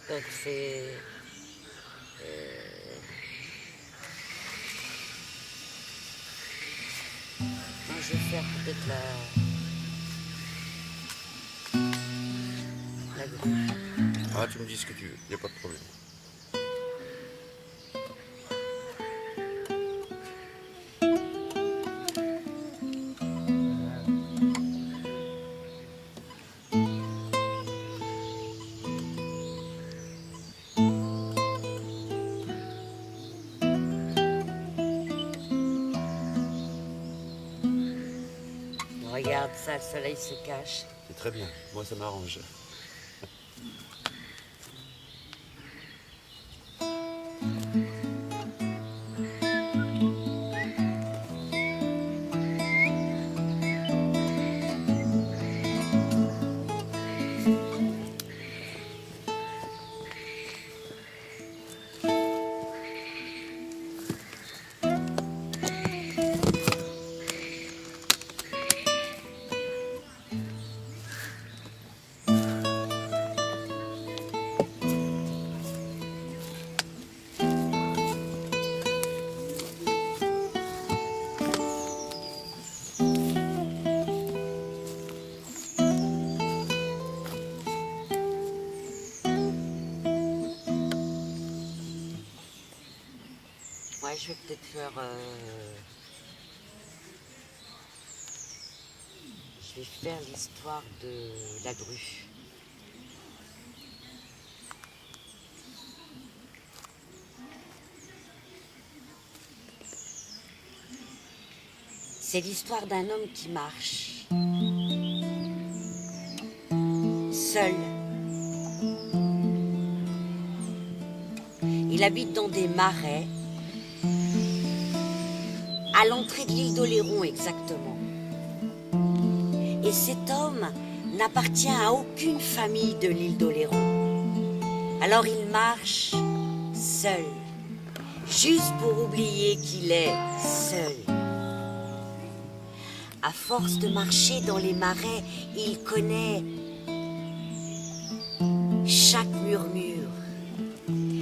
Donc c'est... moi, je vais faire peut-être la grue. Ah, tu me dis ce que tu veux, y a pas de problème. Regarde ça, le soleil se cache. C'est très bien, moi ça m'arrange. Ouais, je vais peut-être faire... je vais faire l'histoire de la grue. C'est l'histoire d'un homme qui marche, seul. Il habite dans des marais, à l'entrée de l'île d'Oléron exactement. Et cet homme n'appartient à aucune famille de l'île d'Oléron. Alors il marche seul, juste pour oublier qu'il est seul. À force de marcher dans les marais, il connaît chaque murmure,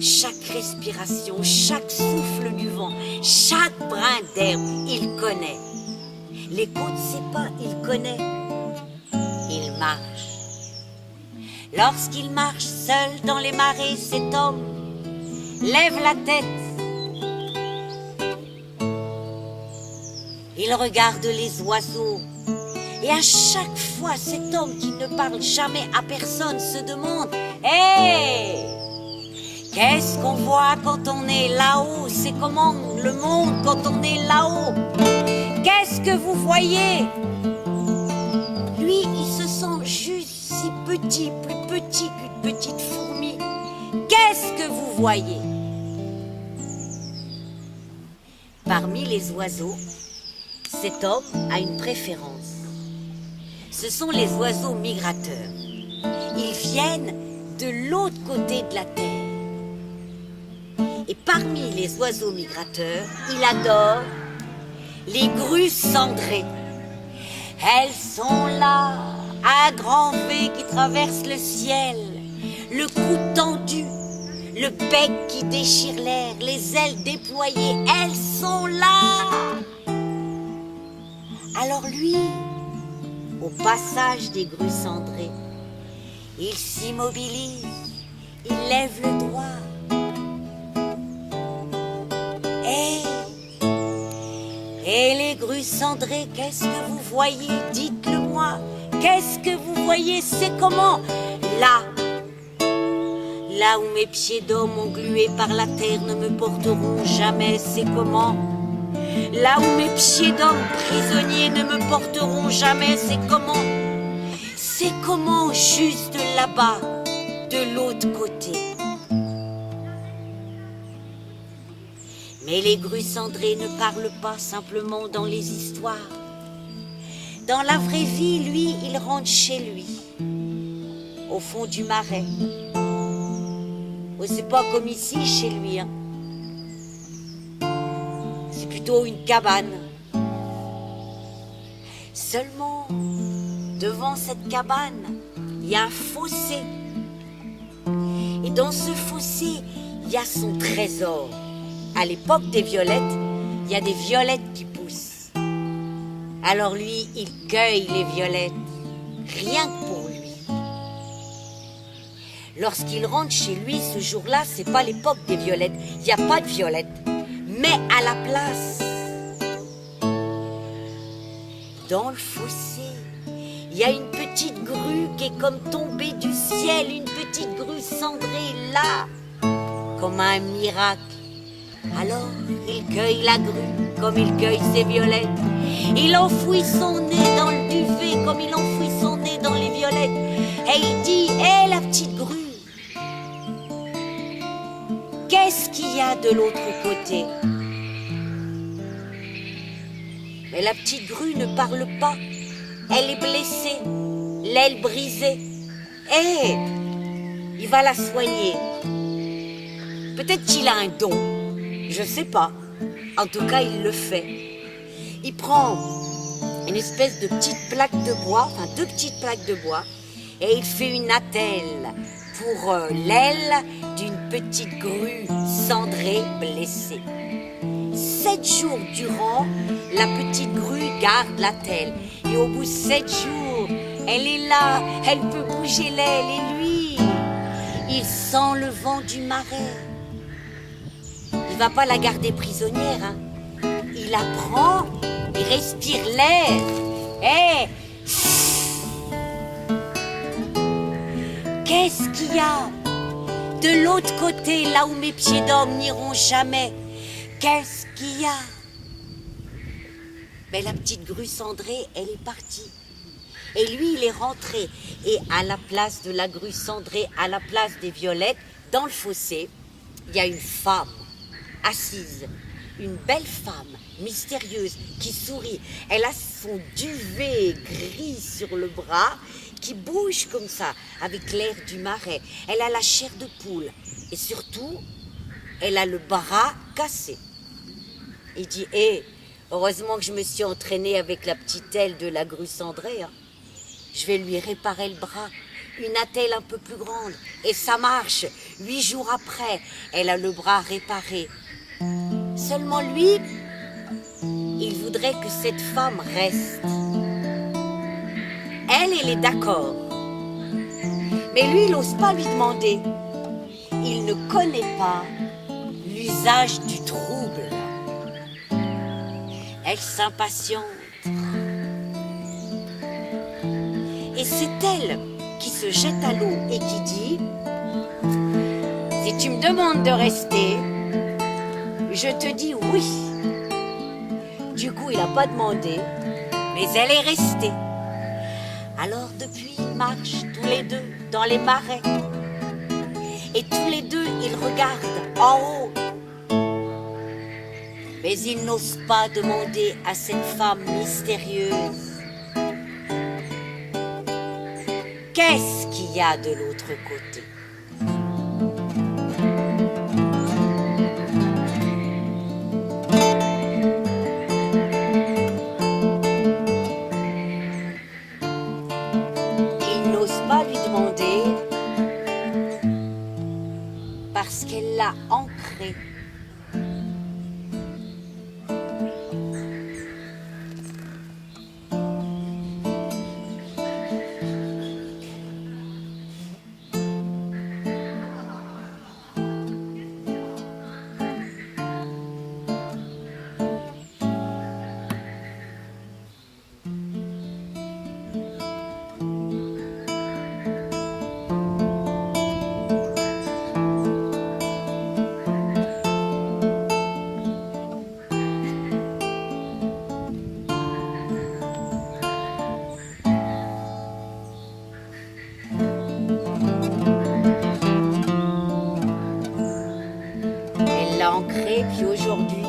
chaque respiration, chaque souffle du vent, chaque brin d'herbe, il connaît. L'écho de ses pas, il connaît. Il marche. Lorsqu'il marche seul dans les marais, cet homme lève la tête. Il regarde les oiseaux. Et à chaque fois, cet homme qui ne parle jamais à personne se demande « Hé, qu'est-ce qu'on voit quand on est là-haut? C'est comment le monde quand on est là-haut? Qu'est-ce que vous voyez ?» Lui, il se sent juste si petit, plus petit qu'une petite fourmi. Qu'est-ce que vous voyez? Parmi les oiseaux, cet homme a une préférence. Ce sont les oiseaux migrateurs. Ils viennent de l'autre côté de la terre. Et parmi les oiseaux migrateurs, il adore les grues cendrées. Elles sont là, à grand V qui traverse le ciel, le cou tendu, le bec qui déchire l'air, les ailes déployées, elles sont là. Alors lui, au passage des grues cendrées, il s'immobilise, il lève le doigt. Et les grues cendrées, qu'est-ce que vous voyez? Dites-le-moi. Qu'est-ce que vous voyez? C'est comment? Là où mes pieds d'homme englués par la terre ne me porteront jamais, c'est comment? Là où mes pieds d'homme prisonniers ne me porteront jamais, c'est comment? C'est comment juste là-bas, de l'autre côté? Mais les grues cendrées ne parlent pas simplement dans les histoires. Dans la vraie vie, lui, il rentre chez lui, au fond du marais. Oh, c'est pas comme ici chez lui, hein. C'est plutôt une cabane. Seulement, devant cette cabane, il y a un fossé. dans ce fossé, il y a son trésor. À l'époque des violettes, il y a des violettes qui poussent. Alors lui, il cueille les violettes, rien que pour lui. Lorsqu'il rentre chez lui, ce jour-là, c'est pas l'époque des violettes. Il n'y a pas de violettes. Mais à la place, dans le fossé, il y a une petite grue qui est comme tombée du ciel, une petite grue cendrée là, comme un miracle. Alors, il cueille la grue comme il cueille ses violettes. Il enfouit son nez dans le duvet comme il enfouit son nez dans les violettes. Et il dit, hé la petite grue, qu'est-ce qu'il y a de l'autre côté? Mais la petite grue ne parle pas. Elle est blessée, l'aile brisée. Hé, il va la soigner. Peut-être qu'il a un don, je sais pas. En tout cas, il le fait. Il prend une espèce de petite plaque de bois, enfin 2 petites plaques de bois, et il fait une attelle pour l'aile d'une petite grue cendrée blessée. 7 jours durant, la petite grue garde l'attelle. Et au bout de 7 jours, elle est là, elle peut bouger l'aile. Et lui, il sent le vent du marais. Il va pas la garder prisonnière, hein. Il la prend, il respire l'air. Hé! Qu'est-ce qu'il y a de l'autre côté, là où mes pieds d'homme n'iront jamais? Qu'est-ce qu'il y a? Mais la petite grue cendrée, elle est partie. Et lui, il est rentré. Et à la place de la grue cendrée, à la place des violettes, dans le fossé, il y a une femme assise. Une belle femme, mystérieuse, qui sourit. Elle a son duvet gris sur le bras, qui bouge comme ça, avec l'air du marais. Elle a la chair de poule. Et surtout, elle a le bras cassé. Il dit, hé, heureusement que je me suis entraînée avec la petite aile de la grue cendrée. Hein. Je vais lui réparer le bras. Une attelle un peu plus grande. Et ça marche. 8 jours après, elle a le bras réparé. Seulement lui, il voudrait que cette femme reste. Elle est d'accord. Mais lui, il n'ose pas lui demander. Il ne connaît pas l'usage du trouble. Elle s'impatiente. Et c'est elle qui se jette à l'eau et qui dit, si tu me demandes de rester, je te dis oui. Du coup, il n'a pas demandé, mais elle est restée. Alors depuis, ils marchent tous les deux dans les marais. Et tous les deux, ils regardent en haut. Mais ils n'osent pas demander à cette femme mystérieuse, qu'est-ce qu'il y a de l'autre côté? Ils n'osent pas lui demander parce qu'elle l'a ancré. Ancré, puis aujourd'hui,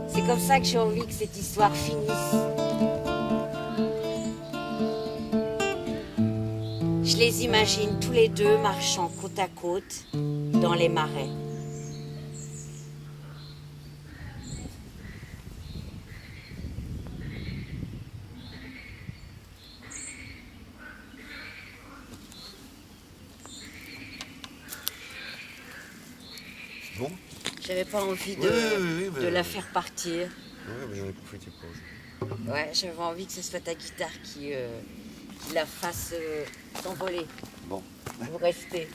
c'est comme ça que j'ai envie que cette histoire finisse. Je les imagine tous les deux marchant côte à côte dans les marais. Bon. J'avais pas envie Oui, de la faire partir. Ouais, mais j'en ai profité pour ça. Ouais, j'avais envie que ce soit ta guitare qui la fasse s'envoler. Bon. Vous restez.